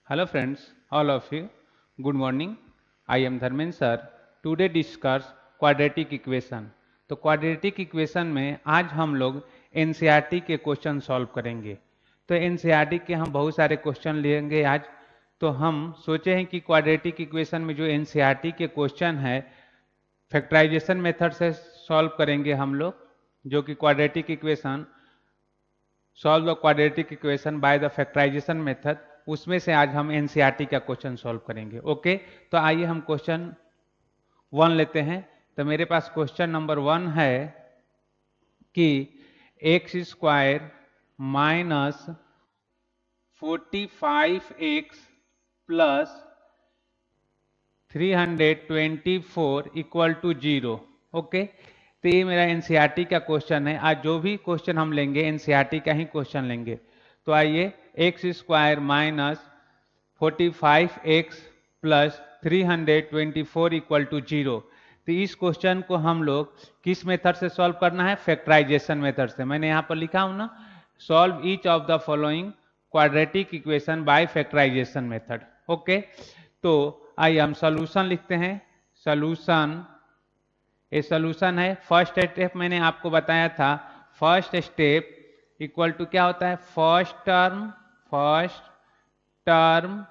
Hello friends, all of you. Good morning. I am Dharmen sir. Today discuss quadratic equation. तो quadratic equation में आज हम लोग NCERT के क्वेश्चन सॉल्व करेंगे। तो एनसीईआरटी के हम बहुत सारे क्वेश्चन लेंगे आज। तो हम सोचे हैं कि क्वाड्रेटिक इक्वेशन में जो एनसीईआरटी के क्वेश्चन है फैक्टराइजेशन मेथड से सॉल्व करेंगे हम लोग, जो कि quadratic equation solve the quadratic equation by the factorization method, उसमें से आज हम एनसीईआरटी का क्वेश्चन सॉल्व करेंगे। ओके, तो आइए हम क्वेश्चन 1 लेते हैं। तो मेरे पास क्वेश्चन नंबर 1 है कि x square minus 45x plus 324 equal to 0। Okay, तो ये मेरा एनसीईआरटी का क्वेश्चन है। आज जो भी क्वेश्चन हम लेंगे एनसीईआरटी का ही क्वेश्चन लेंगे। तो आइए, x square minus 45x plus 324 equal to 0। तो इस क्वेश्चन को हम लोग किस मेथड से सॉल्व करना है? फैक्टराइजेशन मेथड से। मैंने यहाँ पर लिखा हूँ ना, solve each of the following quadratic equation by factorization method. Okay, तो आइए हम सॉल्यूशन लिखते हैं। सॉल्यूशन, ये सॉल्यूशन है। फर्स्ट स्टेप मैंने आपको बताया था, फर्स्ट स्टेप इक्वल टू क्या होता है? First term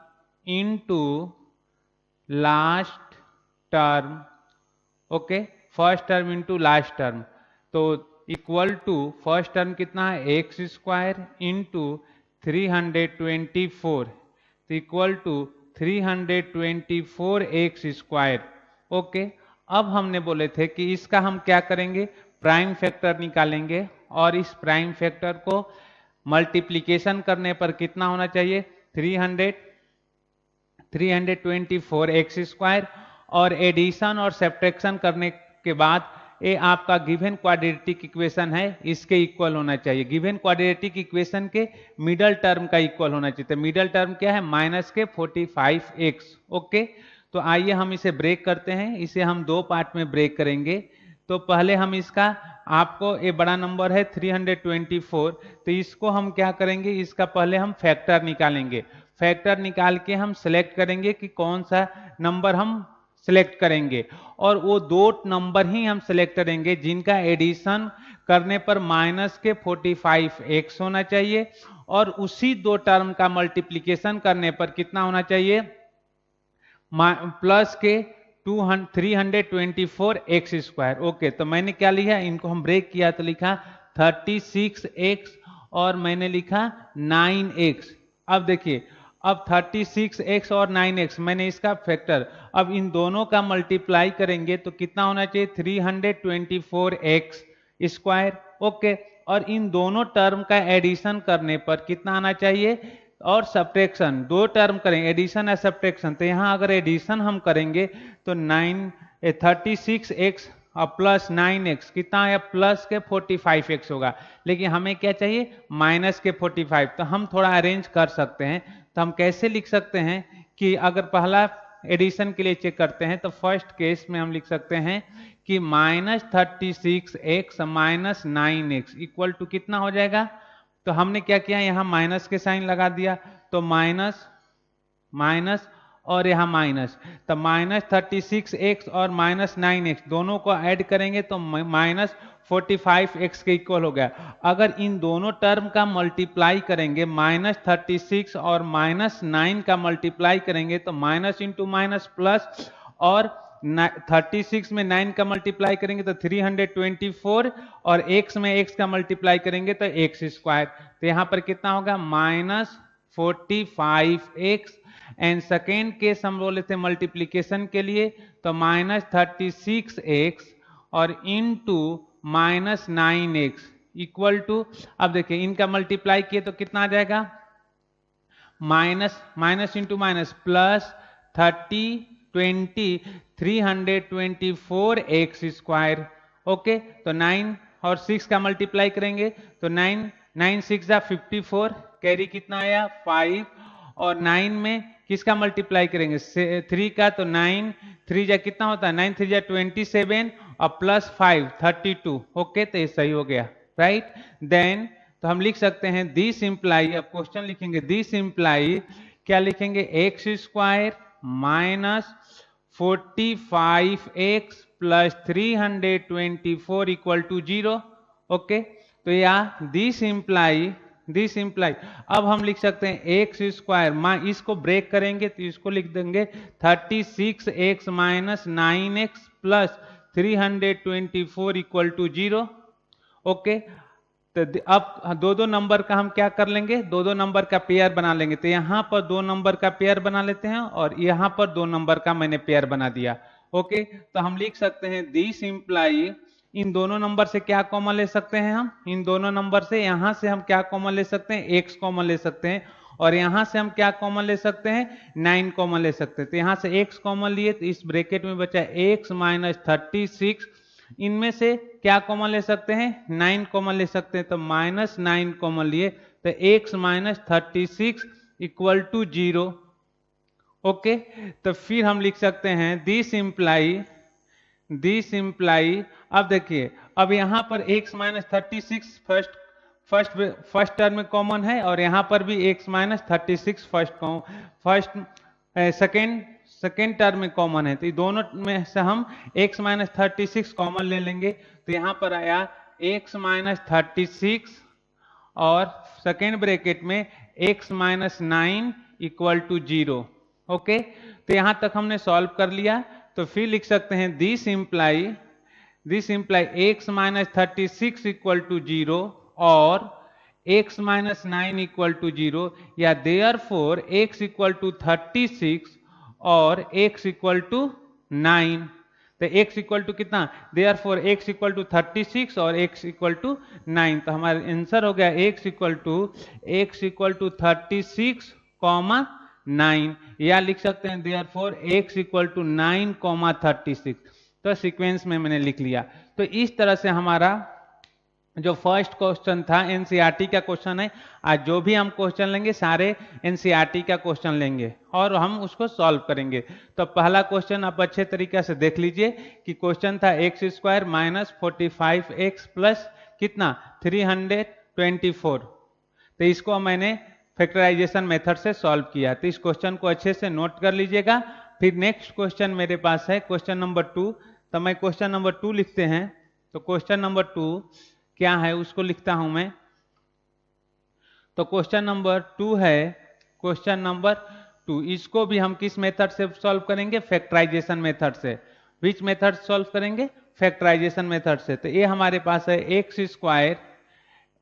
into last term. Okay, first term into last term. तो इक्वल टू फर्स्ट टर्म कितना है? एक्स स्क्वायर इंटू 324, तो equal to 324 x square. Okay, अब हमने बोले थे कि इसका हम क्या करेंगे? प्राइम फैक्टर निकालेंगे, और इस प्राइम फैक्टर को मल्टीप्लीकेशन करने पर कितना होना चाहिए? 324 एक्स स्क्वायर, और एडिशन और सब्ट्रैक्शन करने के बाद ये आपका गिवन क्वाड्रेटिक इक्वेशन है, इसके इक्वल होना चाहिए। गिवन क्वाड्रेटिक इक्वेशन के मिडल टर्म का इक्वल होना चाहिए। तो मिडल टर्म क्या है? माइनस के 45x। ओके, तो आइए हम इसे ब्रेक करते हैं। इसे हम दो पार्ट में ब्रेक करेंगे। तो पहले हम इसका, आपको ये बड़ा नंबर है 324, तो इसको हम क्या करेंगे? इसका पहले हम फैक्टर निकालेंगे। फैक्टर निकाल के हम सेलेक्ट करेंगे कि कौन सा नंबर हम सेलेक्ट करेंगे, और वो दो नंबर ही हम सेलेक्ट करेंगे जिनका एडिशन करने पर माइनस के 45x होना चाहिए, और उसी दो टर्म का मल्टीप्लिकेशन करने पर कितना होना चाहिए? प्लस के 324 एक्स स्क्वायर। ओके, तो मैंने क्या लिखा? इनको हम ब्रेक किया तो लिखा 36x, और मैंने लिखा 9x। अब देखिए, अब 36x और 9x मैंने इसका फैक्टर, अब इन दोनों का मल्टीप्लाई करेंगे तो कितना होना चाहिए? 324x square. ओके, और इन दोनों टर्म का एडिशन करने पर कितना आना चाहिए? और सब्ट्रैक्शन, दो टर्म करेंगे, एडिशन या सब्ट्रैक्शन। तो यहाँ अगर एडिशन हम करेंगे तो 36x और प्लस 9x कितना है? प्लस के 45x होगा। लेकिन हमें क्या चाहिए? माइनस के 45। तो हम थोड़ा अरेंज कर सकते हैं। तो हम कैसे लिख सकते हैं कि अगर पहला एडिशन के लिए चेक करते हैं तो फर्स्ट केस में हम लिख सकते हैं कि -36x minus 9x equal to कितना हो जाएगा? तो हमने क्या किया? यहाँ माइनस के साइन लगा दिया, तो माइनस माइनस और यहाँ माइनस, तो -36x और -9x दोनों को ऐड करेंगे तो -45x के इक्वल हो गया। अगर इन दोनों टर्म का मल्टीप्लाई करेंगे, -36 और -9 का मल्टीप्लाई करेंगे तो माइनस इंटू माइनस प्लस, और 36 में 9 का मल्टीप्लाई करेंगे तो 324, और x में x का मल्टीप्लाई करेंगे तो एक्स स्क्वायर। तो यहाँ पर कितना होगा? -45x। एंड सेकेंड केस हम बोले थे मल्टीप्लीकेशन के लिए, तो -36x और इंटू -9x इक्वल टू, अब देखिए इनका मल्टीप्लाई किए तो कितना आ जाएगा? Minus into minus plus 324 x square. Okay, तो 9 और 6 का मल्टीप्लाई करेंगे तो 9 6 जा 54, कैरी कितना आया? 5, और 9 में किसका मल्टीप्लाई करेंगे? 3 का, तो 9 3 जा कितना होता है? 9 3 जा 27, और प्लस 5 32। ओके, तो ये सही हो गया, राइट। देन तो हम लिख सकते हैं दिस इंप्लाई, अब क्वेश्चन लिखेंगे, दिस इंप्लाई क्या लिखेंगे, x square minus 45x plus 324 equal to 0। Okay, तो या दिस इम्प्लाई अब हम लिख सकते हैं एक्स स्क्वायर, इसको ब्रेक करेंगे तो इसको लिख देंगे 36x minus 9x plus 324 equal to 0। Okay, तो अब दो नंबर का हम क्या कर लेंगे, दो नंबर का पेयर बना लेंगे। तो यहाँ पर दो नंबर का पेयर बना लेते हैं और यहाँ पर दो नंबर का मैंने पेयर बना दिया। ओके, तो हम लिख सकते हैं दिस इम्प्लाई, इन दोनों नंबर से क्या कॉमन ले सकते हैं हम, इन दोनों नंबर से यहाँ से हम क्या कॉमन ले सकते हैं, एक्स कॉमन ले सकते हैं, और यहाँ से हम क्या कॉमन ले सकते हैं, 9 कॉमन ले सकते हैं। तो यहाँ से एक्स कॉमन लिए तो इस ब्रैकेट में बचा एक्स माइनस 36, इनमें से क्या कॉमन ले सकते हैं, 9 कॉमन ले सकते हैं, तो माइनस 9 कॉमन लिए तो x minus 36 equal to 0। Okay, तो फिर हम लिख सकते हैं दिस इम्प्लाई अब देखिए, अब यहां पर x माइनस 36 फर्स्ट टर्म में कॉमन है और यहां पर भी x माइनस 36 सेकेंड टर्म में कॉमन है, तो दोनों में से हम x माइनस 36 कॉमन ले लेंगे। तो यहां पर आया x माइनस 36 और सेकेंड ब्रैकेट में x minus 9 equal to 0। Okay, तो यहां तक हमने सॉल्व कर लिया। तो फिर लिख सकते हैं this imply x minus 36 equal to 0 और x माइनस 9 इक्वल टू 0, या देयरफॉर x इक्वल टू 36 और x इक्वल टू 9। तो x इक्वल टू कितना, देयरफॉर x इक्वल टू 36 और x इक्वल टू 9। तो हमारा आंसर हो गया x इक्वल टू 36 कॉमा 9, या लिख सकते हैं therefore x equal to 9 comma 36। तो सीक्वेंस में मैंने लिख लिया। तो इस तरह से हमारा जो फर्स्ट क्वेश्चन था एनसीईआरटी का क्वेश्चन है। आज जो भी हम क्वेश्चन लेंगे सारे एनसीईआरटी का क्वेश्चन लेंगे और हम उसको सॉल्व करेंगे। तो पहला क्वेश्चन आप अच्छे तरीके से देख लीजिए कि क्वेश्चन था x square minus 45x plus कितना 324। तो इसको मैंने फैक्टराइजेशन मेथड से सॉल्व किया। तो इस क्वेश्चन को अच्छे से नोट कर लीजिएगा। फिर नेक्स्ट क्वेश्चन मेरे पास है क्वेश्चन नंबर 2। तो मैं क्वेश्चन नंबर 2 लिखते हैं। तो क्वेश्चन नंबर 2 क्या है उसको लिखता हूं मैं। तो क्वेश्चन नंबर 2 है, क्वेश्चन नंबर 2 इसको भी हम किस मेथड से सॉल्व करेंगे, फैक्टराइजेशन मेथड से। विच मेथड सॉल्व करेंगे, फैक्टराइजेशन मेथड से। तो ये हमारे पास है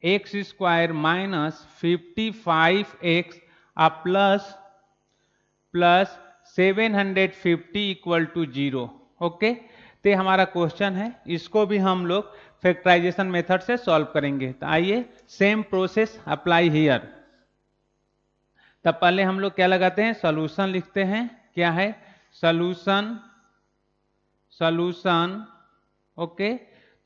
x square minus 55x plus 750 equal to 0। Okay, तो ये हमारा क्वेश्चन है, इसको भी हम लोग फैक्टराइजेशन मेथड से सॉल्व करेंगे। तो आइए सेम प्रोसेस अप्लाई हियर। तब पहले हम लोग क्या लगाते हैं, सॉल्यूशन लिखते हैं। क्या है सॉल्यूशन। ओके,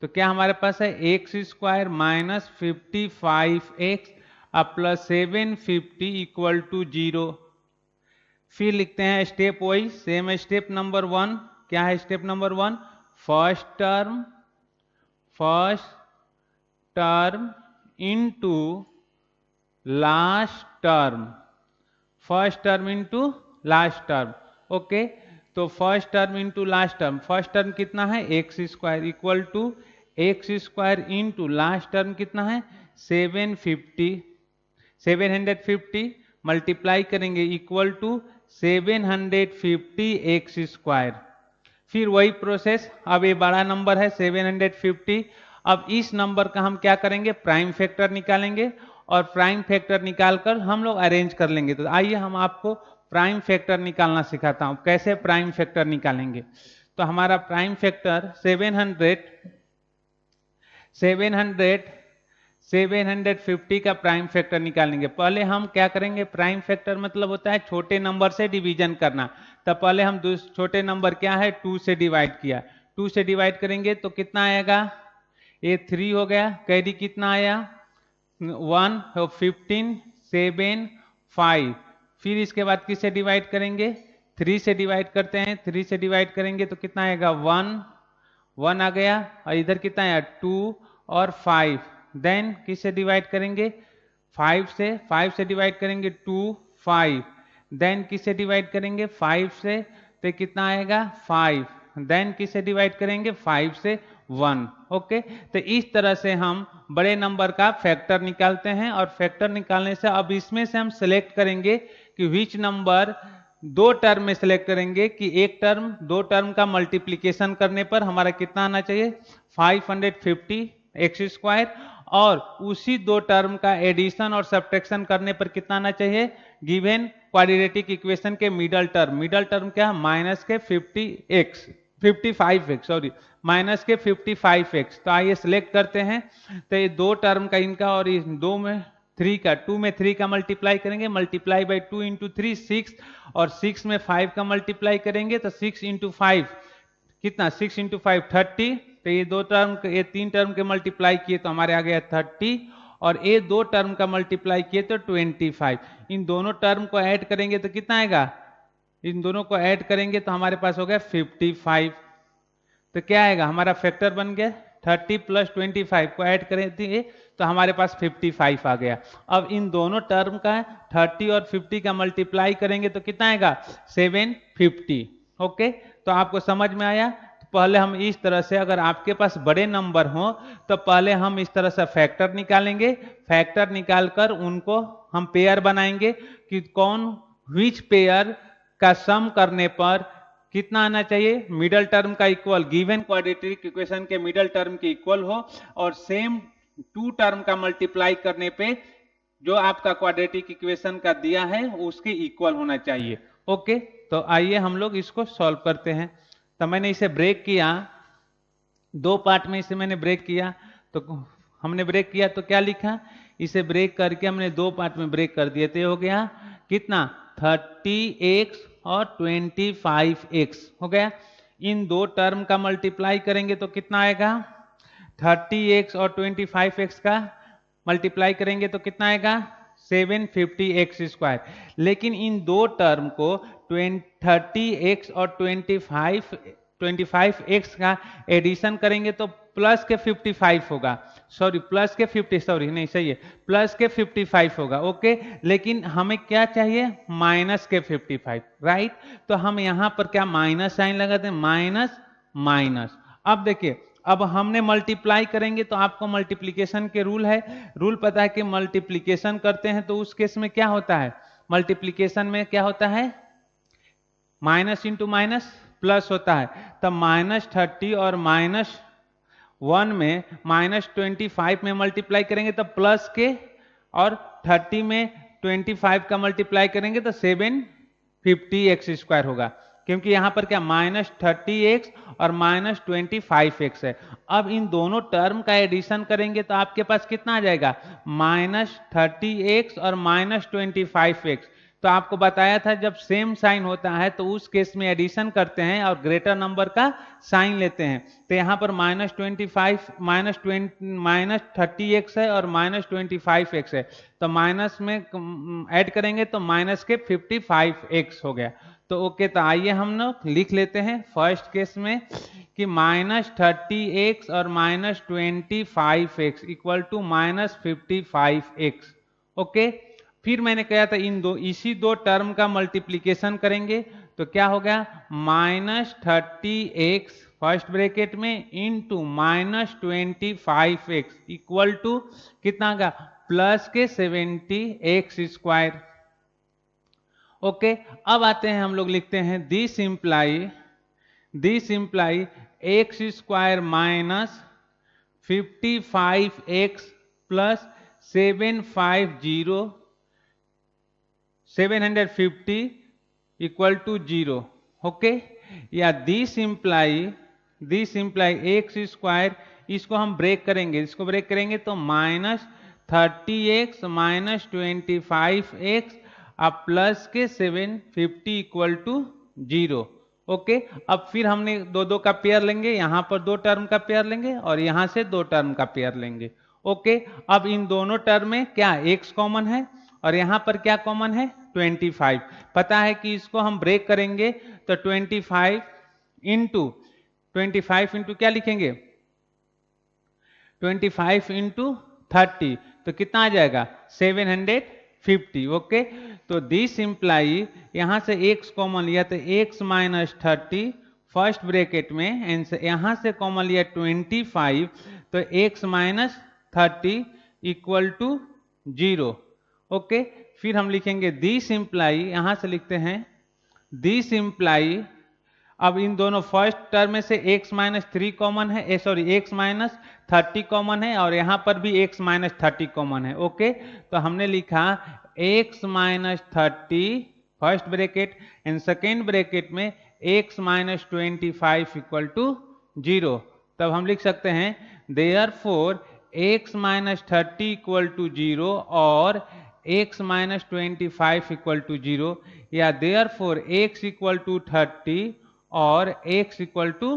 तो क्या हमारे पास है x square minus 55x plus 750 equal to 0। फिर लिखते हैं step wise, same step number 1। क्या है step number 1, first term into last term, first term into last term. Okay, तो first term into last term, first term कितना है x square equal to x square into last term कितना है 750 multiply करेंगे equal to 750 x square. फिर वही process, अब ये बड़ा नंबर है 750। अब इस नंबर का हम क्या करेंगे, प्राइम फैक्टर निकालेंगे और प्राइम फैक्टर निकालकर हम लोग अरेंज कर लेंगे। तो आइए हम आपको प्राइम फैक्टर निकालना सिखाता हूं, कैसे प्राइम फैक्टर निकालेंगे। तो हमारा प्राइम फैक्टर 750 का प्राइम फैक्टर निकालेंगे। पहले हम क्या करेंगे, प्राइम फैक्टर मतलब होता है छोटे नंबर से डिवीजन करना। तो पहले हम छोटे नंबर क्या है 2 से डिवाइड किया, 2 से डिवाइड करेंगे तो कितना आएगा, ये 3 हो गया, कैरी कितना आया 1, 15, 7, 5। फिर इसके बाद किससे डिवाइड करेंगे, 3 से डिवाइड करते हैं, 3 से डिवाइड करेंगे तो कितना आएगा 1 आ गया, और इधर कितना आया 2 और 5। देन किससे डिवाइड करेंगे 5 से डिवाइड करेंगे 2, 5। देन किससे डिवाइड करेंगे 5 से, तो कितना आएगा 5, देन किससे डिवाइड करेंगे 5 से 1। ओके, तो इस तरह से हम बड़े नंबर का फैक्टर निकालते हैं, और फैक्टर निकालने से अब इसमें से हम सिलेक्ट करेंगे कि विच नंबर, दो टर्म में सिलेक्ट करेंगे कि एक टर्म, दो टर्म का मल्टीप्लीकेशन करने पर हमारा कितना आना चाहिए 550 एक्स स्क्वायर, और उसी दो टर्म का एडिशन और सब्ट्रैक्शन करने पर कितना आना चाहिए गिवन क्वाड्रेटिक इक्वेशन के मिडल टर्म क्या माइनस के 55x सॉरी माइनस के 55x। तो आइए सिलेक्ट करते हैं, तो ये दो टर्म का इनका, और इस दो में 3 का, 2 में 3 का मल्टीप्लाई करेंगे, मल्टीप्लाई बाई 2 इंटू 3 6, और 6 में 5 का मल्टीप्लाई करेंगे तो 6 इंटू 5 कितना 6 इंटू 5 30। तो ये दो टर्म, ये तीन टर्म के मल्टीप्लाई किए तो हमारे आ गया 30, और ये दो टर्म का मल्टीप्लाई किए तो 25। इन दोनों टर्म को ऐड करेंगे तो कितना आएगा, इन दोनों को ऐड करेंगे तो हमारे पास हो गया 55। तो क्या आएगा हमारा फैक्टर बन गया 30 प्लस 25 को ऐड करें तो हमारे पास 55 आ गया। अब इन दोनों टर्म का 30 और 50 का मल्टीप्लाई करेंगे तो कितना आएगा 750। ओके, तो आपको समझ में आया। तो पहले हम इस तरह से, अगर आपके पास बड़े नंबर हो तो पहले हम इस तरह से फैक्टर निकालेंगे, फैक्टर निकालकर उनको हम पेयर बनाएंगे कि कौन विच पेयर का सम करने पर कितना आना चाहिए, मिडल टर्म का इक्वल, गिवन क्वाड्रेटिक इक्वेशन के मिडल टर्म के इक्वल हो, और सेम टू टर्म का मल्टीप्लाई करने पे जो आपका क्वाड्रेटिक इक्वेशन का दिया है उसके इक्वल होना चाहिए। ओके, तो आइए हम लोग इसको सॉल्व करते हैं। तो मैंने इसे ब्रेक किया, दो पार्ट में इसे मैंने ब्रेक किया, तो हमने ब्रेक किया तो क्या लिखा, इसे ब्रेक करके हमने दो पार्ट में ब्रेक कर दिए, तो हो गया कितना 30x और 25x हो गया। इन दो टर्म का मल्टीप्लाई करेंगे तो कितना आएगा 30x और 25x का मल्टीप्लाई करेंगे तो कितना आएगा 750x स्क्वायर। लेकिन इन दो टर्म को 30x और 25x का एडिशन करेंगे तो प्लस के 55 होगा, सॉरी प्लस के 50, सॉरी नहीं सही है, प्लस के 55 होगा। ओके, लेकिन हमें क्या चाहिए माइनस के 55, राइट। तो हम यहां पर क्या माइनस साइन लगाते हैं, माइनस माइनस। अब देखिए, अब हमने मल्टीप्लाई करेंगे तो आपको मल्टीप्लिकेशन के रूल है, रूल पता है कि मल्टीप्लिकेशन करते हैं तो उस केस में क्या होता है, मल्टीप्लिकेशन में क्या होता है माइनस इंटू माइनस प्लस होता है। तब -30 और -1 में -25 में मल्टीप्लाई करेंगे तो प्लस के, और 30 में 25 का मल्टीप्लाई करेंगे तो 750x स्क्वायर होगा, क्योंकि यहां पर क्या -30x और -25x है। अब इन दोनों टर्म का एडिशन करेंगे तो आपके पास कितना आ जाएगा -30x और -25x। तो आपको बताया था जब सेम साइन होता है तो उस केस में एडिशन करते हैं और ग्रेटर नंबर का साइन लेते हैं। तो यहाँ पर -30x है और -25x है, तो माइनस में ऐड करेंगे तो माइनस के 55x हो गया। तो ओके, तो आइए हम लोग लिख लेते हैं फर्स्ट केस में कि -30x और -25x equal to -55x। Okay, फिर मैंने कहा था इन दो, इसी दो टर्म का मल्टीप्लिकेशन करेंगे तो क्या हो गया -30x फर्स्ट ब्रैकेट में इंटू -25x इक्वल टू कितना का प्लस के 70x स्क्वायर। ओके, अब आते हैं हम लोग लिखते हैं this imply x square minus 55x plus 750 equal to 0। Okay, या दिस इंप्लाई एक्स स्क्वायर, इसको हम ब्रेक करेंगे, इसको ब्रेक करेंगे तो -30x -25x अब प्लस के 750 इक्वल टू 0। ओके, अब फिर हमने दो दो का पेयर लेंगे, यहां पर दो टर्म का पेयर लेंगे और यहां से दो टर्म का पेयर लेंगे। ओके, अब इन दोनों टर्म में क्या x कॉमन है और यहां पर क्या कॉमन है 25। पता है कि इसको हम ब्रेक करेंगे तो 25 इंटू क्या लिखेंगे 25 इंटू 30 तो कितना आ जाएगा 750। 50। ओके, तो दिस इम्प्लाई यहाँ से x कॉमन लिया तो x माइनस 30 फर्स्ट ब्रैकेट में, एंड यहाँ से कॉमन लिया 25 तो x minus 30 equal to 0। Okay, फिर हम लिखेंगे दिस इम्प्लाई, यहाँ से लिखते हैं दिस इम्प्लाई, अब इन दोनों फर्स्ट टर्म में से x माइनस 3 कॉमन है, सॉरी x माइनस 30 कॉमन है, और यहाँ पर भी x माइनस 30 कॉमन है। ओके, तो हमने लिखा x minus 30 first bracket and second bracket में x माइनस 25 इक्वल टू 0। तब हम लिख सकते हैं therefore x minus 30 equal to 0 और x माइनस 25 इक्वल टू 0, या देयरफॉर x इक्वल टू 30 और x इक्वल टू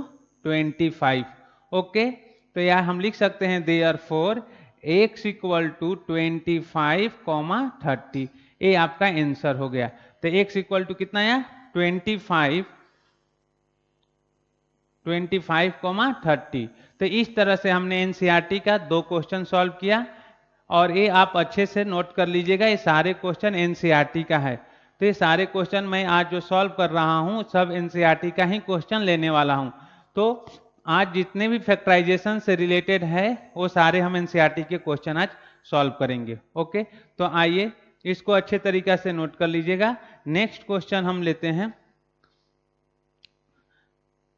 25। ओके, तो यह हम लिख सकते हैं देयरफॉर x इक्वल टू 25, 30। ये आपका आंसर हो गया। तो x इक्वल टू कितना है 25, 30। तो इस तरह से हमने एनसीईआरटी का 2 क्वेश्चन सॉल्व किया, और ये आप अच्छे से नोट कर लीजिएगा, ये सारे क्वेश्चन एनसीईआरटी का है। तो ये सारे क्वेश्चन मैं आज जो सॉल्व कर रहा हूँ सब एनसीईआरटी का ही क्वेश्चन लेने वाला हूँ। तो आज जितने भी फैक्टराइजेशन से रिलेटेड है वो सारे हम एनसीईआरटी के क्वेश्चन आज सॉल्व करेंगे। ओके, तो आइए इसको अच्छे तरीका से नोट कर लीजिएगा। नेक्स्ट क्वेश्चन हम लेते हैं।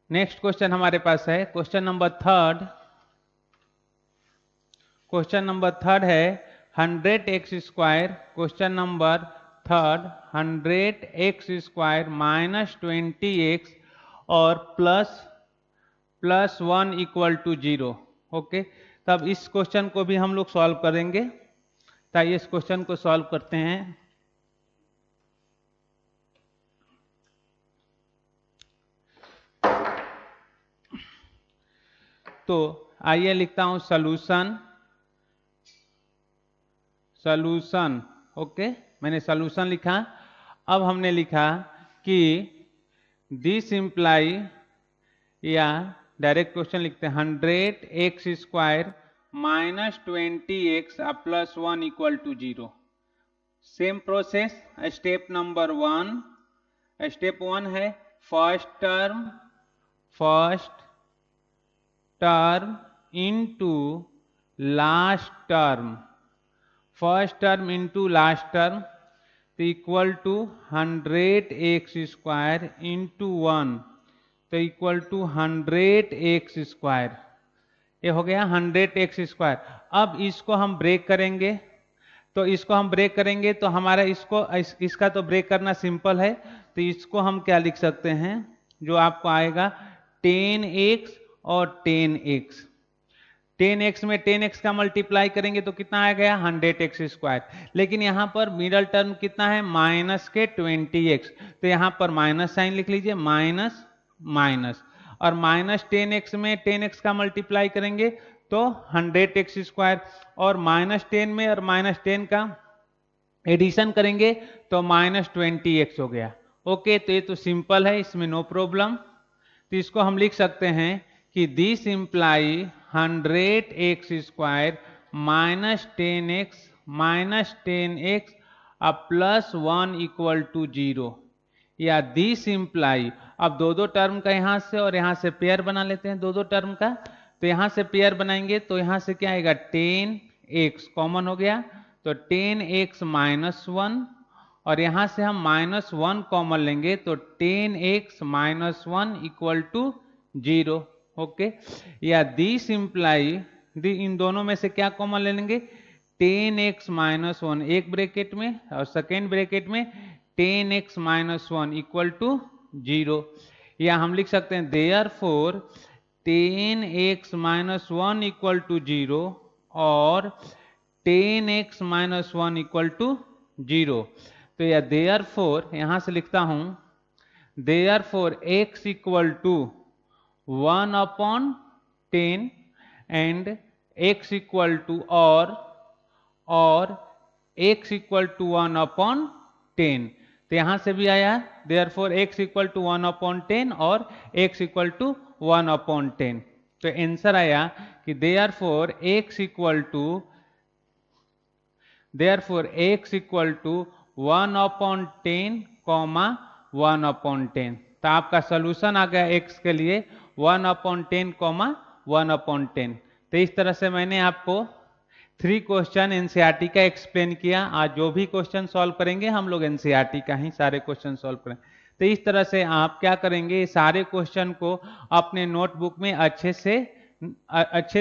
नेक्स्ट क्वेश्चन हमारे पास है क्वेश्चन नंबर 3। क्वेश्चन नंबर 3 है 100x square, question number 3 100x square minus 20x और प्लस 1 इक्वल टू 0। ओके, तब इस क्वेश्चन को भी हम लोग सॉल्व करेंगे। तो इस क्वेश्चन को सॉल्व करते हैं। तो आइए लिखता हूं सॉल्यूशन। ओके, मैंने सॉल्यूशन लिखा। अब हमने लिखा कि दिस इम्प्लाई, या डायरेक्ट क्वेश्चन लिखते हैं 100x square minus 20x plus 1 equal to 0। Same process, step number 1। Step 1 है first term into last term, first term into last term, तो equal to 100x square into 1, तो equal to 100x square. ये हो गया 100x square. अब इसको हम break करेंगे, तो इसको हम ब्रेक करेंगे तो हमारा इसका तो ब्रेक करना सिंपल है। तो इसको हम क्या लिख सकते हैं, जो आपको आएगा 10x और 10x। 10x में 10x का मल्टीप्लाई करेंगे तो कितना आ गया 100x स्क्वायर। लेकिन यहाँ पर मिडल टर्म कितना है माइनस के 20x, तो यहाँ पर माइनस साइन लिख लीजिए, माइनस, और माइनस 10x में 10x का मल्टीप्लाई करेंगे तो 100x स्क्वायर, और माइनस 10 में और माइनस 10 का एडिशन करेंगे तो माइनस 20x हो गया। ओके, तो ये तो सिंपल है, इसमें नो प्रॉब्लम। तो इसको हम लिख सकते हैं कि this imply 100x square minus 10x plus 1 equal to 0, या दिस इम्प्लाई, अब दो टर्म का यहाँ से और यहाँ से पेयर बना लेते हैं दो टर्म का। तो यहाँ से पेयर बनाएंगे तो यहाँ से क्या आएगा 10x कॉमन हो गया, तो 10x माइनस 1, और यहाँ से हम माइनस 1 कॉमन लेंगे तो 10x minus 1 equal to 0। Okay, या दिस इम्प्लाई, इन दोनों में से क्या कॉमन ले लेंगे 10x माइनस 1 एक ब्रैकेट में, और सेकेंड ब्रैकेट में 10x माइनस 1 इक्वल टू 0, या हम लिख सकते हैं therefore 10x minus 1 equal to 0 और 10x माइनस 1 इक्वल टू 0। तो यह देयरफॉर, यहां से लिखता हूं therefore x equal to 1 upon 10 and x equal to और x इक्वल टू 1 अपॉन 10। तो यहां से भी आया therefore x equal to 1 upon 10 और x इक्वल टू 1 अपॉन 10। तो आंसर आया कि therefore x equal to therefore x equal to 1/10 comma 1/10। तो आपका सोल्यूशन आ गया x के लिए 1/10 कॉमा 1/10। तो इस तरह से मैंने आपको 3 क्वेश्चन एनसीईआरटी का एक्सप्लेन किया। आज जो भी क्वेश्चन सॉल्व करेंगे हम लोग एनसीईआरटी का ही सारे क्वेश्चन सॉल्व करेंगे। तो इस तरह से आप क्या करेंगे, सारे क्वेश्चन को अपने नोटबुक में अच्छे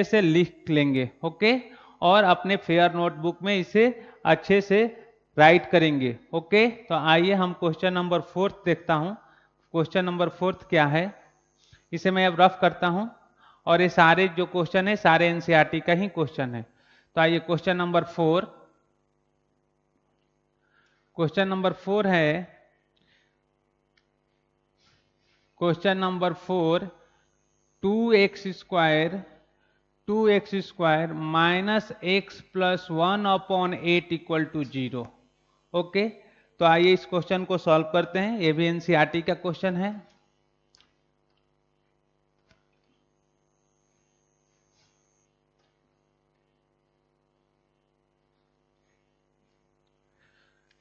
से लिख लेंगे, ओके, और अपने फेयर नोटबुक में इसे अच्छे से राइट करेंगे, ओके। तो आइए हम क्वेश्चन नंबर 4 देखता हूं। क्वेश्चन नंबर 4 क्या है, इसे मैं अब रफ करता हूं, और ये सारे जो क्वेश्चन है सारे एनसीईआरटी का ही क्वेश्चन है। तो आइए क्वेश्चन नंबर 4। क्वेश्चन नंबर 4 है, question number 4, 2x square minus x plus 1/8 equal to 0, okay. तो आइए इस क्वेश्चन को सॉल्व करते हैं, ये भी एनसीईआरटी का क्वेश्चन है।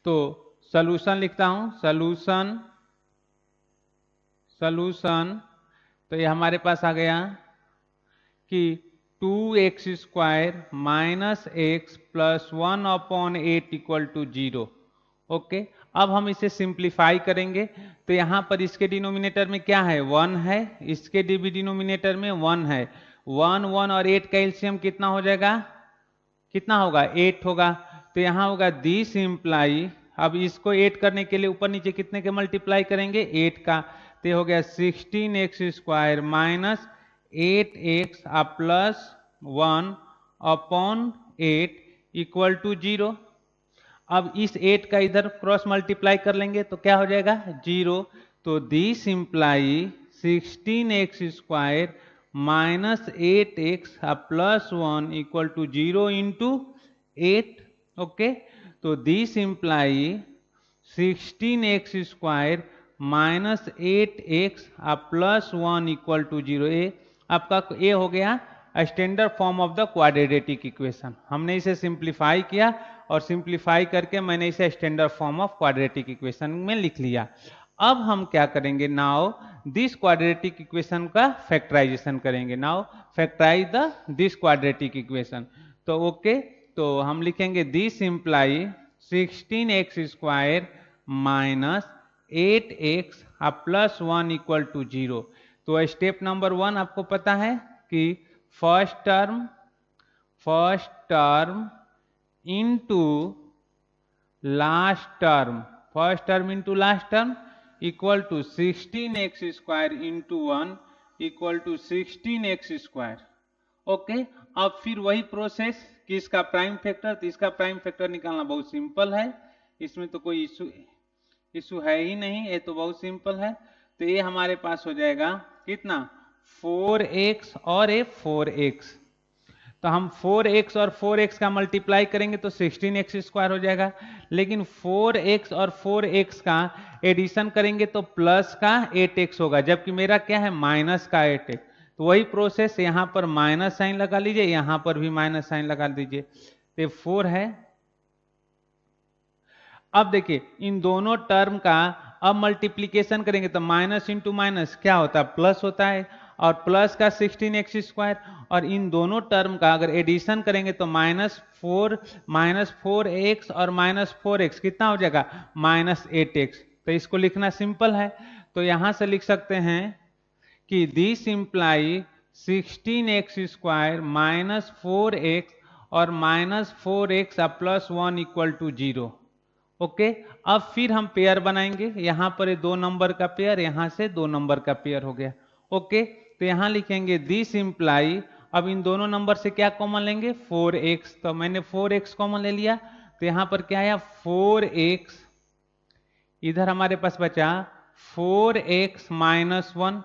तो सॉल्यूशन लिखता हूं, सॉल्यूशन। तो ये हमारे पास आ गया कि 2x square minus x plus 1/8 equal to 0, okay. अब हम इसे सिंप्लीफाई करेंगे। तो यहाँ पर इसके डिनोमिनेटर में क्या है, 1 है, इसके डिनोमिनेटर में 1 है। 1 1 और 8 का एलसीएम कितना हो जाएगा, कितना होगा, 8 होगा। तो यहाँ होगा दिस इम्प्लाई, अब इसको 8 करने के लिए ऊपर नीचे कितने के मल्टीप्लाई करेंगे, 8 का। तो ये हो गया 16x square minus 8x plus 1/8 equal to 0। अब इस 8 का इधर क्रॉस मल्टीप्लाई कर लेंगे तो क्या हो जाएगा, 0। तो this imply 16x square minus 8x plus 1 equal to 0 into 8, okay. तो this imply 16x square minus 8x plus 1 equal to 0। ए आपका ए हो गया standard form of the quadratic equation. हमने इसे सिंप्लीफाई किया और सिंप्लीफाई करके मैंने इसे standard form of quadratic equation में लिख लिया। अब हम क्या करेंगे, नाउ दिस क्वाड्रेटिक इक्वेशन का फैक्टराइजेशन करेंगे। Now factorise the this quadratic equation. तो ओके, तो हम लिखेंगे this imply 16x square minus 8x plus 1 equal to 0। तो स्टेप नंबर 1 आपको पता है कि first term into last term, first term into last term equal to 16x square into 1 equal to 16x square, okay. अब फिर वही process कि इसका प्राइम फैक्टर, तो इसका प्राइम फैक्टर निकालना बहुत सिंपल है, इसमें तो कोई इशू है ही नहीं, ये तो बहुत सिंपल है। तो ये हमारे पास हो जाएगा कितना, 4x और ये 4x। तो हम 4x और 4x का मल्टीप्लाई करेंगे तो 16x स्क्वायर हो जाएगा, लेकिन 4x और 4x का एडिशन करेंगे तो प्लस का 8x होगा, जबकि मेरा क्या है, माइनस का 8x। तो वही प्रोसेस, यहाँ पर माइनस साइन लगा लीजिए, यहाँ पर भी माइनस साइन लगा दीजिए, तो 4 है। अब देखिए इन दोनों टर्म का अब मल्टीप्लीकेशन करेंगे तो माइनस इंटू माइनस क्या होता है, प्लस होता है, और प्लस का 16x स्क्वायर, और इन दोनों टर्म का अगर एडिशन करेंगे तो -4x और -4x कितना हो जाएगा, -8x। तो इसको लिखना सिंपल है, तो यहां से लिख सकते हैं कि this imply 16x square -4x और -4x plus 1 equal to 0, okay. अब फिर हम पेयर बनाएंगे, यहां पर 2 नंबर का पेयर, यहां से 2 नंबर का पेयर हो गया, ओके। तो यहां लिखेंगे दिस इम्प्लाई, अब इन दोनों नंबर से क्या कॉमन लेंगे, 4x। तो मैंने 4x कॉमन ले लिया, तो यहां पर क्या आया, 4x, इधर हमारे पास बचा 4x माइनस 1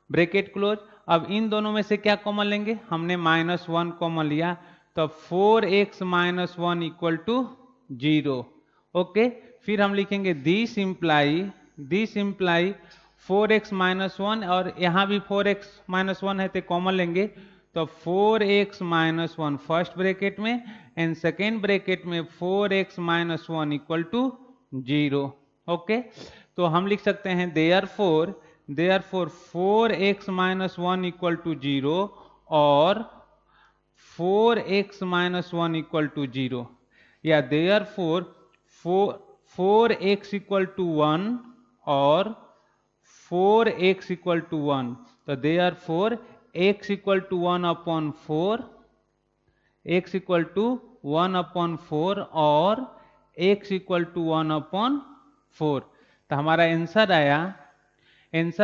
ब्रैकेट क्लोज। अब इन दोनों में से क्या कॉमन लेंगे, हमने -1 कॉमन लिया, तो 4x minus 1 equal to 0, okay. फिर हम लिखेंगे दिस इम्प्लाई 4x माइनस 1, और यहां भी 4x माइनस 1 है तो कॉमन लेंगे, तो 4x माइनस 1 फर्स्ट ब्रैकेट में एंड सेकेंड ब्रैकेट में 4x minus 1 equal to 0। Okay, तो हम लिख सकते हैं therefore 4x minus 1 equal to 0 और 4x माइनस 1 इक्वल टू 0, या देयरफॉर 4x इक्वल टू 1 और 4x इक्वल टू 1। तो therefore x equal to 1 upon 4, x equal to 1 upon 4 और x इक्वल टू 1 अपॉन 4। तो हमारा आंसर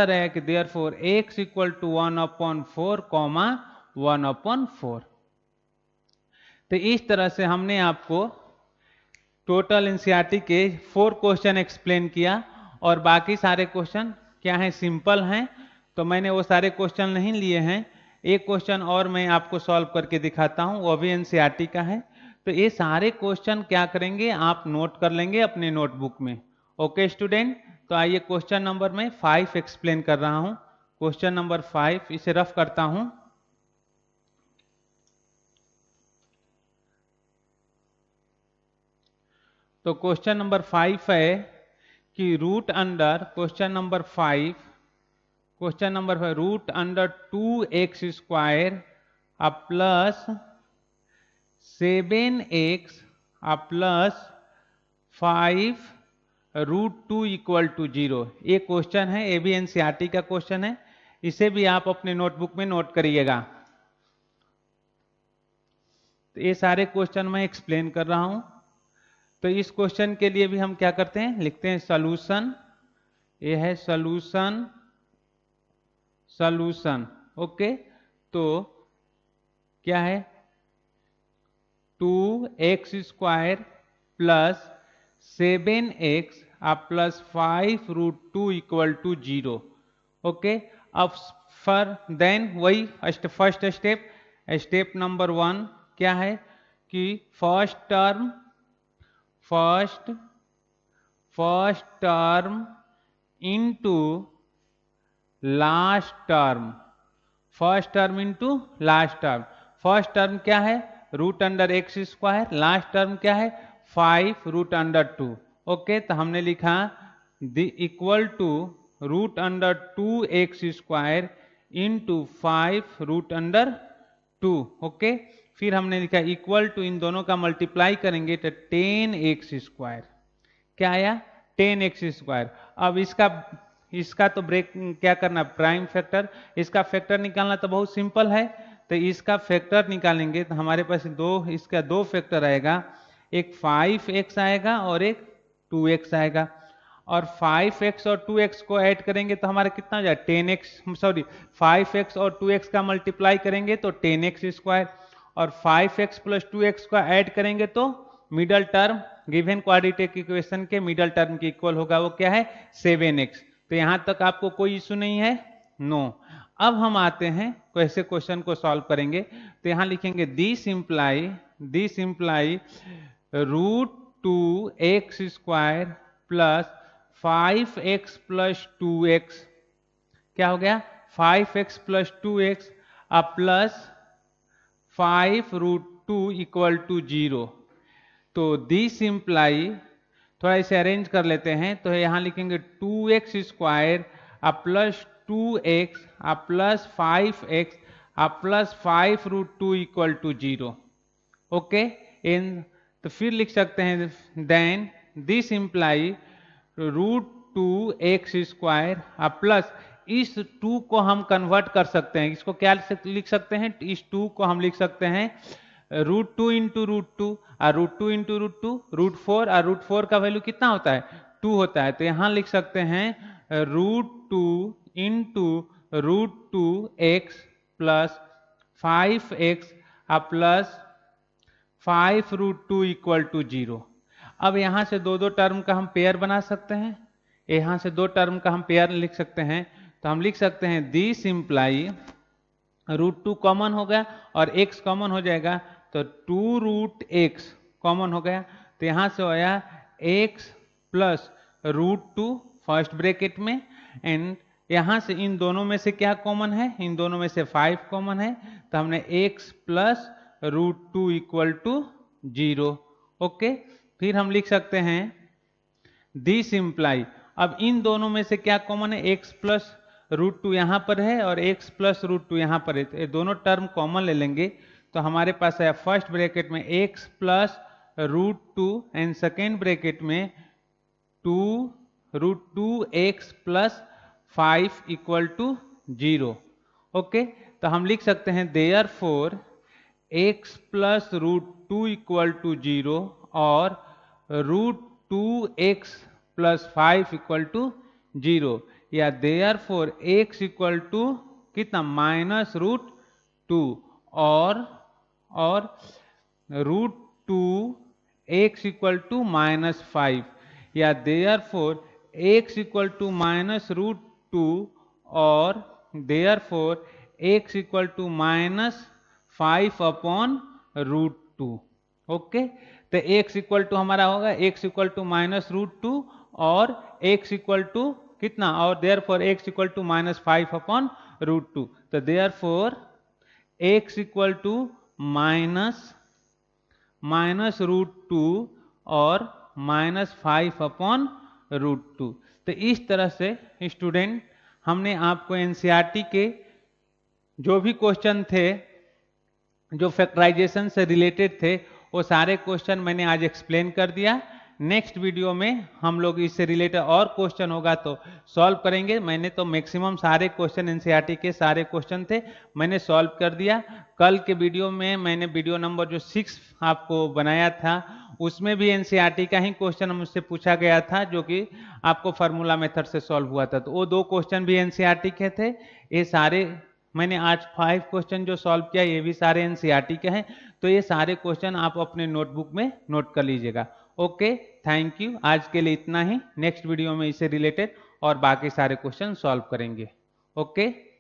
आया कि therefore x equal to 1 upon 4 comma 1 upon 4। तो इस तरह से हमने आपको टोटल एनसीईआरटी के 4 क्वेश्चन एक्सप्लेन किया, और बाकी सारे क्वेश्चन क्या हैं, सिंपल हैं। तो मैंने वो सारे क्वेश्चन नहीं लिए हैं, एक क्वेश्चन और मैं आपको सॉल्व करके दिखाता हूं, वो भी एनसीईआरटी का है। तो ये सारे क्वेश्चन क्या करेंगे, आप नोट कर लेंगे अपने नोटबुक में। ओके स्टूडेंट, तो आइए क्वेश्चन नंबर में 5 एक्सप्लेन कर रहा हूं। क्वेश्चन नंबर 5, इसे रफ करता हूं। तो क्वेश्चन नंबर 5 है कि root under, question number 5 root under 2x square आ प्लस 7x आ प्लस 5 रूट 2 इक्वल टू 0। ये क्वेश्चन है, ये भी एनसीईआरटी का क्वेश्चन है, इसे भी आप अपने नोटबुक में नोट करिएगा। तो ये सारे क्वेश्चन मैं एक्सप्लेन कर रहा हूं। तो इस क्वेश्चन के लिए भी हम क्या करते हैं, लिखते हैं सॉल्यूशन। ये है सॉल्यूशन। ओके, तो क्या है, 2x स्क्वायर प्लस 7x आ plus 5 root 2 equal to 0। Okay, अब फॉर देन वही फर्स्ट स्टेप नंबर 1 क्या है कि first term into last term, first term into last term. First term क्या है, root under x square, last term क्या है 5 रूट अंडर 2। ओके, तो हमने लिखा the equal to root under 2x square into 5 root under 2। Okay, फिर हमने लिखा इक्वल टू, इन दोनों का मल्टीप्लाई करेंगे तो 10x स्क्वायर, क्या आया 10x स्क्वायर। अब इसका तो ब्रेक क्या करना, प्राइम फैक्टर, इसका फैक्टर निकालना तो बहुत सिंपल है। तो इसका फैक्टर निकालेंगे तो हमारे पास इसका दो फैक्टर आएगा, एक 5x आएगा और एक 2x आएगा। और 5x और 2x को ऐड करेंगे तो हमारा कितना हो जाएगा 10x, सॉरी 5x और 2x का मल्टीप्लाई करेंगे तो 10x स्क्वायर, और 5x प्लस 2x का ऐड करेंगे तो middle term given quadratic equation के मिडल टर्म के इक्वल होगा, वो क्या है 7x। तो यहां तक आपको कोई इशू नहीं है, नो। अब हम आते हैं कैसे क्वेश्चन को सॉल्व करेंगे। तो यहां लिखेंगे this imply root 2x square plus 5x plus 2x, क्या हो गया 5x प्लस 2x अब प्लस 5 रूट 2 इक्वल टू 0। तो दिस इंप्लाई, थोड़ा इसे अरेंज कर लेते हैं, तो यहां लिखेंगे 2x स्क्वायर आ प्लस 2x आ प्लस 5x आ plus 5 root 2 equal to 0। Okay, इन तो फिर लिख सकते हैं then this imply root 2x square आ प्लस, इस 2 को हम कन्वर्ट कर सकते हैं, इसको क्या लिख सकते हैं, इस 2 को हम लिख सकते हैं रूट 2 इंटू रूट 2, और रूट 2 इंटू रूट 2 रूट 4, और रूट 4 का वैल्यू कितना होता है 2 होता है। तो यहां लिख सकते हैं root 2 into root 2 x plus 5x आ प्लस 5 रूट 2 इक्वल टू 0। अब यहां से दो टर्म का हम पेयर बना सकते हैं, यहां से दो टर्म का हम पेयर लिख सकते हैं। तो हम लिख सकते हैं दिस इंप्लाई रूट 2 कॉमन हो गया और x कॉमन हो जाएगा, तो 2 रूट x कॉमन हो गया, तो यहां से आया x plus root 2 first bracket में एंड यहां से इन दोनों में से क्या कॉमन है, इन दोनों में से 5 कॉमन है, तो हमने x plus √2 equal to 0। Okay, फिर हम लिख सकते हैं दिस इम्प्लाई, अब इन दोनों में से क्या कॉमन है, x प्लस √2 यहां पर है और x प्लस √2 यहां पर है, तो ये दोनों टर्म कॉमन ले लेंगे, तो हमारे पास है फर्स्ट ब्रैकेट में x plus √2 and second bracket में 2√2x plus 5 equal to 0। Okay, तो हम लिख सकते हैं therefore x plus √2 equal to 0 और √2x प्लस 5 इक्वल टू 0, या देयरफॉर x इक्वल टू कितना -√2 और √2x इक्वल टू -5, या देयरफॉर x इक्वल टू -√2 और therefore x equal to -5 upon √2। Okay, तो x इक्वल टू हमारा होगा x इक्वल टू -√2 और x इक्वल टू कितना, और therefore x equal to -5 upon √2, तो देयरफॉर x इक्वल टू -√2 और -5 अपॉन √2। तो इस तरह से स्टूडेंट हमने आपको एनसीईआरटी के जो भी क्वेश्चन थे जो फैक्टराइजेशन से रिलेटेड थे वो सारे क्वेश्चन मैंने आज एक्सप्लेन कर दिया। नेक्स्ट वीडियो में हम लोग इससे रिलेटेड और क्वेश्चन होगा तो सॉल्व करेंगे। मैंने तो मैक्सिमम सारे क्वेश्चन एनसीईआरटी के सारे क्वेश्चन थे मैंने सॉल्व कर दिया। कल के वीडियो में मैंने वीडियो नंबर जो 6 आपको बनाया था उसमें भी एनसीईआरटी का ही क्वेश्चन मुझसे पूछा गया था जो कि आपको फार्मूला मेथड से सॉल्व हुआ था, तो वो 2 क्वेश्चन भी एनसीईआरटी के थे। ये सारे मैंने आज 5 क्वेश्चन जो सॉल्व किया ये भी सारे एनसीईआरटी के हैं, तो ये सारे क्वेश्चन आप अपने नोटबुक में नोट कर लीजिएगा। Okay, thank you. आज के लिए इतना ही। नेक्स्ट वीडियो में इससे रिलेटेड और बाकी सारे क्वेश्चन सॉल्व करेंगे। ओके।